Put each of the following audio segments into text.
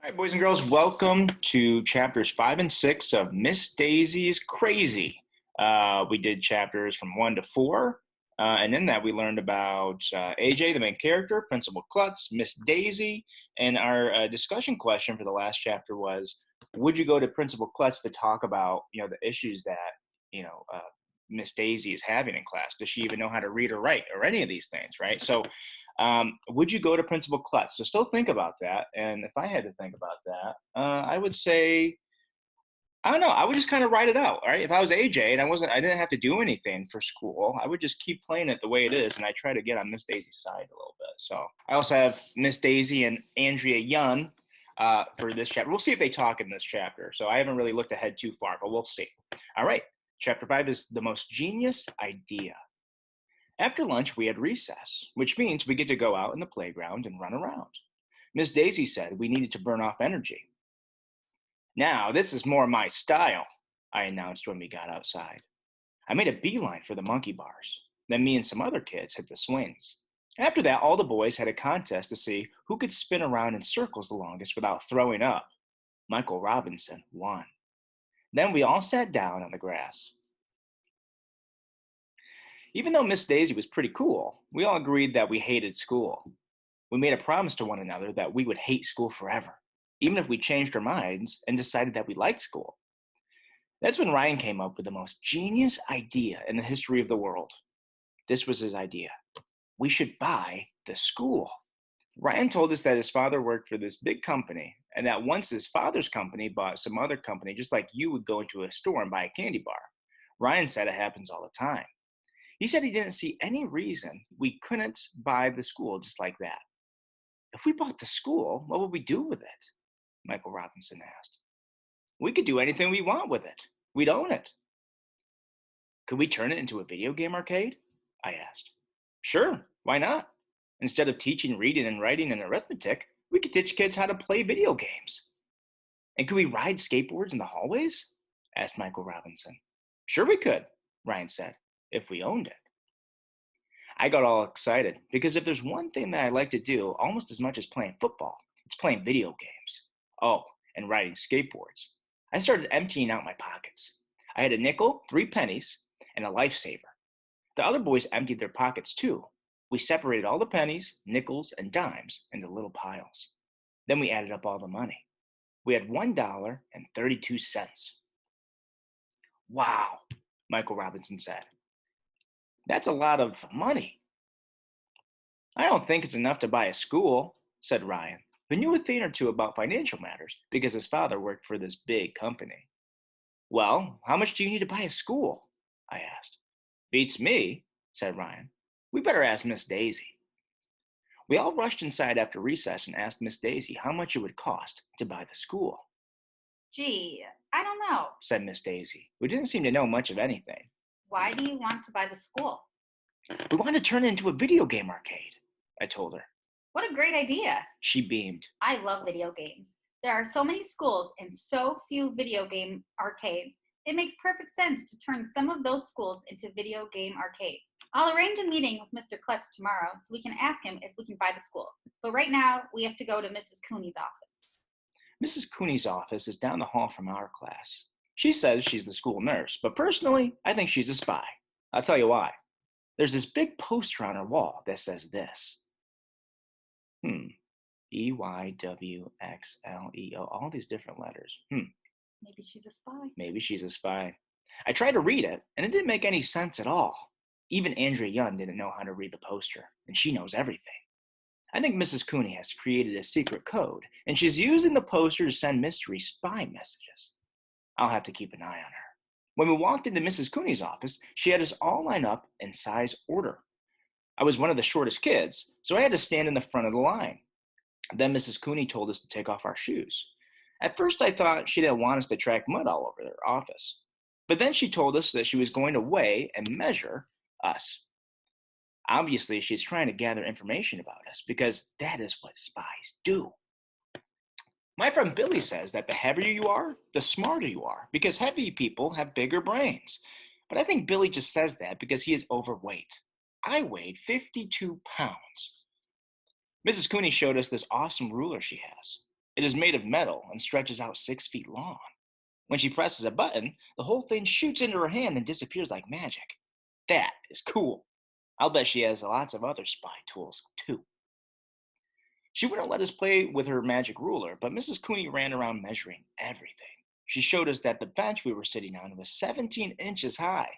All right, boys and girls, welcome to chapters 5 and 6 of Miss Daisy's Crazy. We did chapters from 1 to 4, and in that we learned about AJ, the main character, Principal Klutz, Miss Daisy, and our discussion question for the last chapter was, would you go to Principal Klutz to talk about, the issues that, you know, uh, Miss Daisy is having in class? Does she even know how to read or write or any of these things, right? So would you go to Principal Klutz? So still think about that. And if I had to think about that, I would say, I don't know. I would just kind of write it out. Right. If I was AJ and I didn't have to do anything for school, I would just keep playing it the way it is. And I try to get on Miss Daisy's side a little bit. So I also have Miss Daisy and Andrea Young for this chapter. We'll see if they talk in this chapter. So I haven't really looked ahead too far, but we'll see. All right. Chapter 5 is the most genius idea. After lunch, we had recess, which means we get to go out in the playground and run around. Miss Daisy said we needed to burn off energy. Now, this is more my style, I announced when we got outside. I made a beeline for the monkey bars. Then me and some other kids hit the swings. After that, all the boys had a contest to see who could spin around in circles the longest without throwing up. Michael Robinson won. Then we all sat down on the grass. Even though Miss Daisy was pretty cool, we all agreed that we hated school. We made a promise to one another that we would hate school forever, even if we changed our minds and decided that we liked school. That's when Ryan came up with the most genius idea in the history of the world. This was his idea. We should buy the school. Ryan told us that his father worked for this big company, and that once his father's company bought some other company, just like you would go into a store and buy a candy bar. Ryan said it happens all the time. He said he didn't see any reason we couldn't buy the school just like that. If we bought the school, what would we do with it? Michael Robinson asked. We could do anything we want with it. We'd own it. Could we turn it into a video game arcade? I asked. Sure, why not? Instead of teaching reading and writing and arithmetic, we could teach kids how to play video games. And could we ride skateboards in the hallways? Asked Michael Robinson. Sure we could, Ryan said, if we owned it. I got all excited because if there's one thing that I like to do almost as much as playing football, it's playing video games. Oh, and riding skateboards. I started emptying out my pockets. I had a nickel, 3 pennies, and a lifesaver. The other boys emptied their pockets too. We separated all the pennies, nickels, and dimes into little piles. Then we added up all the money. We had $1.32. Wow, Michael Robinson said. That's a lot of money. I don't think it's enough to buy a school, said Ryan, who knew a thing or two about financial matters because his father worked for this big company. Well, how much do you need to buy a school? I asked. Beats me, said Ryan. We better ask Miss Daisy. We all rushed inside after recess and asked Miss Daisy how much it would cost to buy the school. Gee, I don't know, said Miss Daisy, who didn't seem to know much of anything. Why do you want to buy the school? We want to turn it into a video game arcade, I told her. What a great idea. She beamed. I love video games. There are so many schools and so few video game arcades. It makes perfect sense to turn some of those schools into video game arcades. I'll arrange a meeting with Mr. Klutz tomorrow so we can ask him if we can buy the school. But right now, we have to go to Mrs. Cooney's office. Mrs. Cooney's office is down the hall from our class. She says she's the school nurse, but personally, I think she's a spy. I'll tell you why. There's this big poster on her wall that says this. EYWXLEO, all these different letters. Maybe she's a spy. Maybe she's a spy. I tried to read it, and it didn't make any sense at all. Even Andrea Young didn't know how to read the poster, and she knows everything. I think Mrs. Cooney has created a secret code, and she's using the poster to send mystery spy messages. I'll have to keep an eye on her. When we walked into Mrs. Cooney's office, she had us all line up in size order. I was one of the shortest kids, so I had to stand in the front of the line. Then Mrs. Cooney told us to take off our shoes. At first, I thought she didn't want us to track mud all over their office. But then she told us that she was going to weigh and measure us. Obviously, she's trying to gather information about us because that is what spies do. My friend Billy says that the heavier you are, the smarter you are, because heavy people have bigger brains. But I think Billy just says that because he is overweight. I weighed 52 pounds. Mrs. Cooney showed us this awesome ruler she has. It is made of metal and stretches out 6 feet long. When she presses a button, the whole thing shoots into her hand and disappears like magic. That is cool. I'll bet she has lots of other spy tools, too. She wouldn't let us play with her magic ruler, but Mrs. Cooney ran around measuring everything. She showed us that the bench we were sitting on was 17 inches high.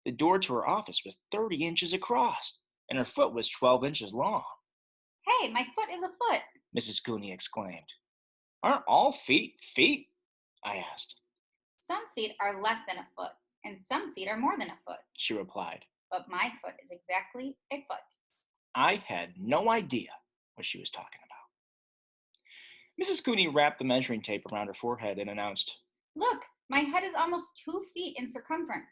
The door to her office was 30 inches across, and her foot was 12 inches long. Hey, my foot is a foot. Mrs. Cooney exclaimed. Aren't all feet feet? I asked. Some feet are less than a foot, and some feet are more than a foot. She replied. But my foot is exactly a foot. I had no idea what she was talking about. Mrs. Cooney wrapped the measuring tape around her forehead and announced, Look, my head is almost 2 feet in circumference.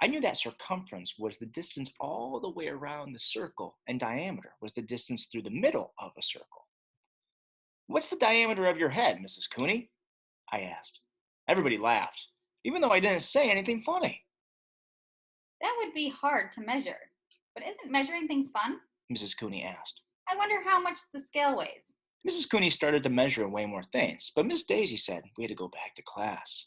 I knew that circumference was the distance all the way around the circle, and diameter was the distance through the middle of a circle. What's the diameter of your head, Mrs. Cooney? I asked. Everybody laughed, even though I didn't say anything funny. That would be hard to measure. But isn't measuring things fun? Mrs. Cooney asked. I wonder how much the scale weighs. Mrs. Cooney started to measure and weigh more things, but Miss Daisy said we had to go back to class.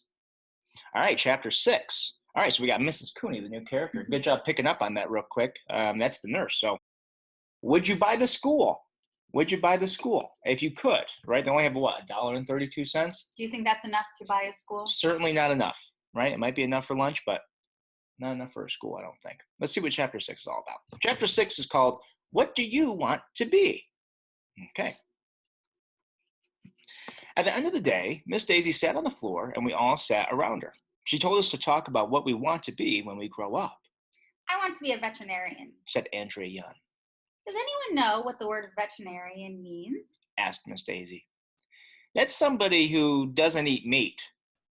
All right, chapter 6. All right, so we got Mrs. Cooney, the new character. Good job picking up on that real quick. That's the nurse. So, would you buy the school? Would you buy the school? If you could, right? They only have what, $1.32? Do you think that's enough to buy a school? Certainly not enough, right? It might be enough for lunch, but not enough for a school, I don't think. Let's see what chapter 6 is all about. Chapter 6 is called, What Do You Want to Be? Okay. At the end of the day, Miss Daisy sat on the floor and we all sat around her. She told us to talk about what we want to be when we grow up, I want to be a veterinarian, said Andrea Young. Does anyone know what the word veterinarian means? Asked Miss Daisy. That's somebody who doesn't eat meat,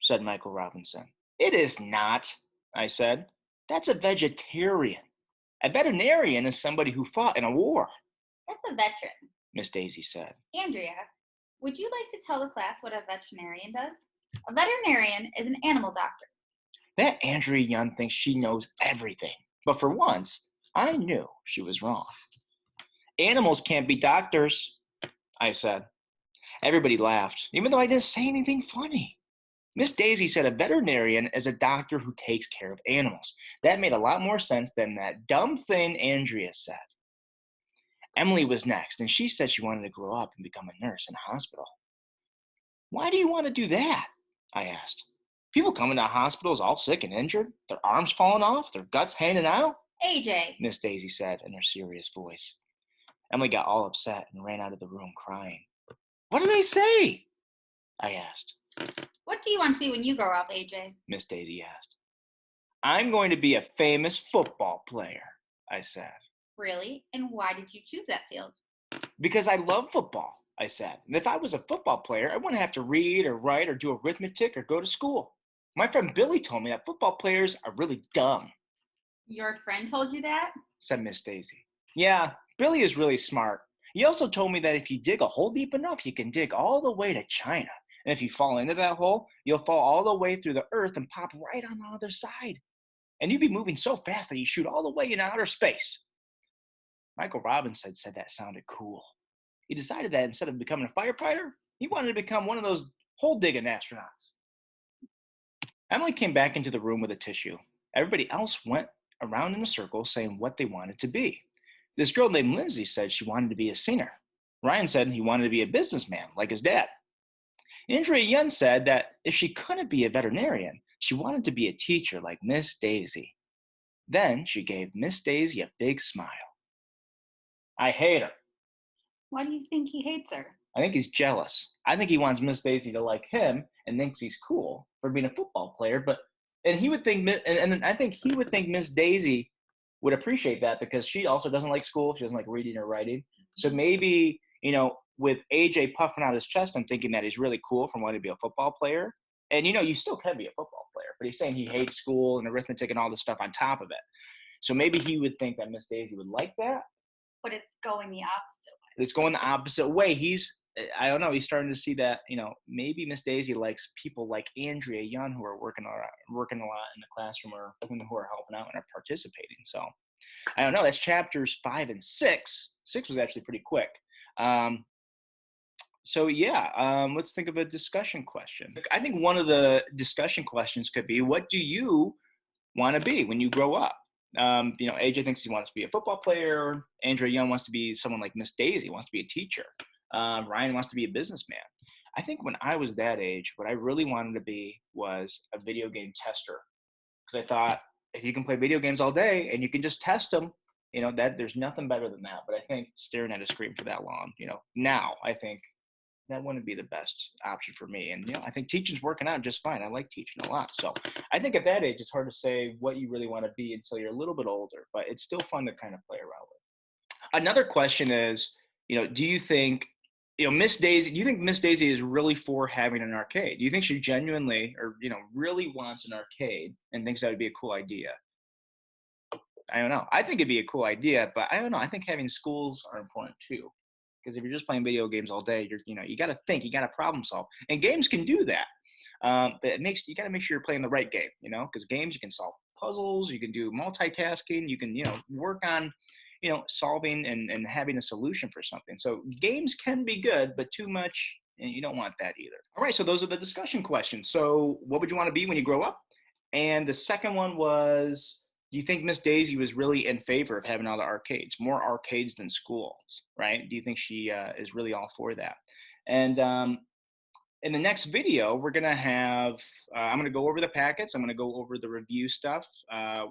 said Michael Robinson. It is not, I said. That's a vegetarian. A veterinarian is somebody who fought in a war, That's a veteran. Miss Daisy said. Andrea, would you like to tell the class what a veterinarian does? A veterinarian is an animal doctor. That Andrea Young thinks she knows everything. But for once, I knew she was wrong. Animals can't be doctors, I said. Everybody laughed, even though I didn't say anything funny. Miss Daisy said a veterinarian is a doctor who takes care of animals. That made a lot more sense than that dumb thing Andrea said. Emily was next, and she said she wanted to grow up and become a nurse in a hospital. Why do you want to do that? I asked. People come into hospitals all sick and injured, their arms falling off, their guts hanging out, AJ, Miss Daisy said in her serious voice. Emily got all upset and ran out of the room crying. What did I say? I asked. what do you want to be when you grow up, AJ? Miss Daisy asked. I'm going to be a famous football player, I said. Really? And why did you choose that field? Because I love football, I said. And if I was a football player, I wouldn't have to read or write or do arithmetic or go to school. My friend Billy told me that football players are really dumb, Your friend told you that? said Miss Daisy. Yeah, Billy is really smart. He also told me that if you dig a hole deep enough, you can dig all the way to China. And if you fall into that hole, you'll fall all the way through the earth and pop right on the other side. And you'd be moving so fast that you shoot all the way into outer space. Michael Robinson said that sounded cool. He decided that instead of becoming a firefighter, he wanted to become one of those hole digging astronauts. Emily came back into the room with a tissue. Everybody else went around in a circle saying what they wanted to be. This girl named Lindsay said she wanted to be a singer. Ryan said he wanted to be a businessman, like his dad. Andrea Young said that if she couldn't be a veterinarian, she wanted to be a teacher like Miss Daisy. Then she gave Miss Daisy a big smile. I hate her. Why do you think he hates her? I think he's jealous. I think he wants Miss Daisy to like him and thinks he's cool for being a football player. And he would think, and I think he would think Miss Daisy would appreciate that because she also doesn't like school. She doesn't like reading or writing. So maybe, with AJ puffing out his chest and thinking that he's really cool from wanting to be a football player. And, you still can be a football player, but he's saying he hates school and arithmetic and all this stuff on top of it. So maybe he would think that Miss Daisy would like that. But it's going the opposite way. It's going the opposite way. I don't know, he's starting to see that, maybe Miss Daisy likes people like Andrea Young who are working a lot in the classroom or who are helping out and are participating. So I don't know. That's chapters 5 and 6. 6 was actually pretty quick. So yeah, let's think of a discussion question. I think one of the discussion questions could be, what do you want to be when you grow up? AJ thinks he wants to be a football player. Andrea Young wants to be someone like Miss Daisy, wants to be a teacher. Ryan wants to be a businessman. I think when I was that age, what I really wanted to be was a video game tester, because I thought if you can play video games all day and you can just test them, that there's nothing better than that. But I think staring at a screen for that long, now I think that wouldn't be the best option for me. And I think teaching's working out just fine. I like teaching a lot. So I think at that age, it's hard to say what you really want to be until you're a little bit older, but it's still fun to kind of play around with. Another question is, do you think, Miss Daisy, do you think Miss Daisy is really for having an arcade? Do you think she genuinely or, really wants an arcade and thinks that would be a cool idea? I don't know. I think it'd be a cool idea, but I don't know. I think having schools are important too. Because if you're just playing video games all day, you got to think, you got to problem solve, and games can do that. But you got to make sure you're playing the right game, because games you can solve puzzles, you can do multitasking, you can work on solving and having a solution for something. So games can be good, but too much, and you don't want that either. All right, so those are the discussion questions. So what would you want to be when you grow up? And the second one was, do you think Miss Daisy was really in favor of having all the arcades, more arcades than schools, right? Do you think she is really all for that? And in the next video, we're gonna have, I'm gonna go over the packets. I'm gonna go over the review stuff,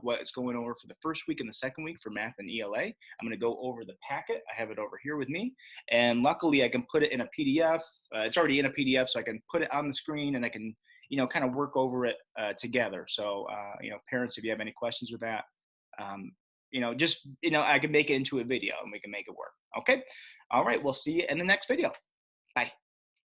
what's going over for the first week and the second week for math and ELA. I'm gonna go over the packet. I have it over here with me. And luckily I can put it in a PDF. It's already in a PDF, so I can put it on the screen and I can, kind of work over it together. So, parents, if you have any questions with that, just, I can make it into a video and we can make it work. Okay. All right. We'll see you in the next video. Bye.